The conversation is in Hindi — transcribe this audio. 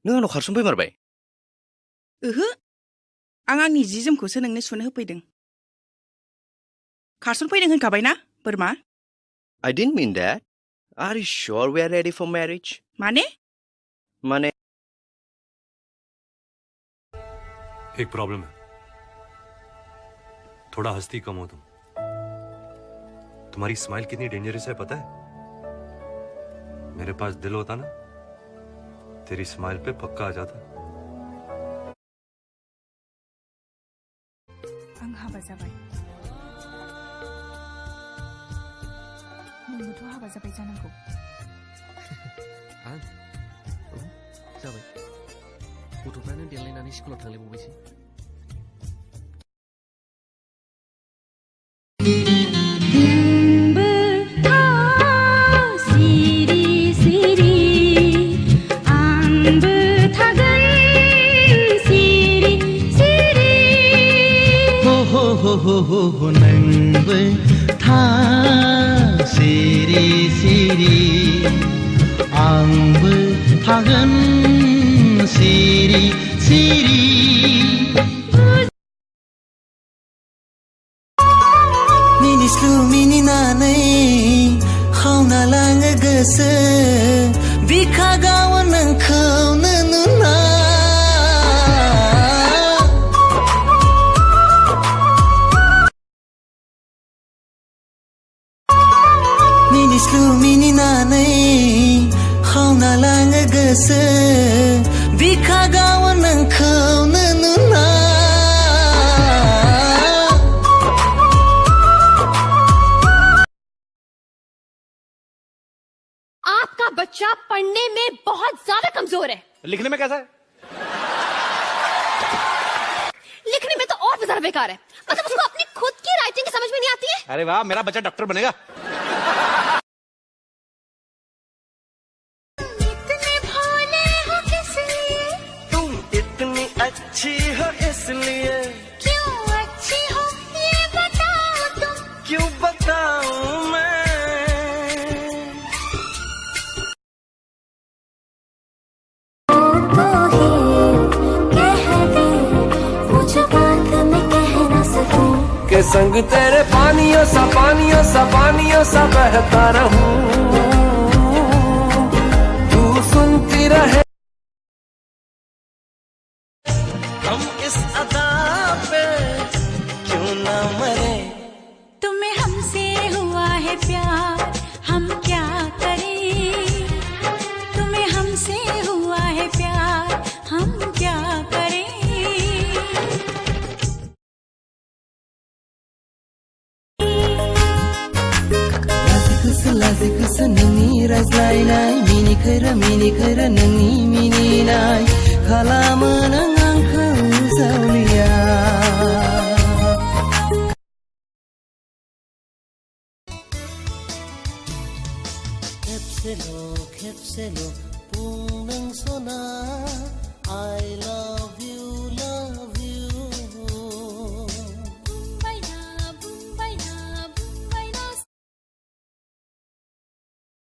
नों आंनाव खारसनफैमारबाय? ओहो, आं आंनि जि जोमखौसो नोंनो सुनो होफैदों। खारसनफैदों होनखाबायना, Burma? I didn't mean that. Are you sure we are ready for marriage? माने? माने एक प्रॉब्लम है, थोड़ा हंसती कम हो तुम। तुम्हारी स्माइल कितनी डेंजरस है पता है? मेरे पास दिल होता ना, तेरी स्माइल पे पक्का आ जाता। आं हाबा जाबाय। नोंबोथ' हाबा जाबाय जानांगौ। आं? औ, जाबाय। गथ'फ्रानो देलायनानै स्कुलाव थांलायबावबायसो। हो नंबो था सिरि सिरि आंबो थागोन सिरि सिरि मिनिस्लु मिनिनानै खावना लाङो गोसो बिखा गावो नोंखौनो नुना मिनिस्लु मिनिनानै खावना लाङो गोसो बिखा गावो नोंखौनो नुना आपका बच्चा पढ़ने में बहुत ज्यादा कमजोर है। लिखने में कैसा है? लिखने में तो और भी ज्यादा बेकार है। मतलब उसको अपनी खुद की राइटिंग समझ में नहीं आती है। अरे वाह, मेरा बच्चा डॉक्टर बनेगा। इतने भोले हो किसलिए? तुम इतनी अच्छी हो इसलिए। क्यों अच्छी हो ये बताओ तुम। क्यों बताऊं मैं? के संग तेरे पानियों सा बहता रहूं तू सुनती रहे हम इस अदा पे क्यों ना मरे तुम्हें हमसे हुआ है प्यार, हम क्या करें? तुम्हें हमसे हुआ है प्यार, हम क्या करें? लाजि खुस नोंनि रायज्लायनाय मिनिखोरो नोंनि मिनिनाय खालामो नों आंखौ जावलिया खेबसेल' बुं नों सना I love you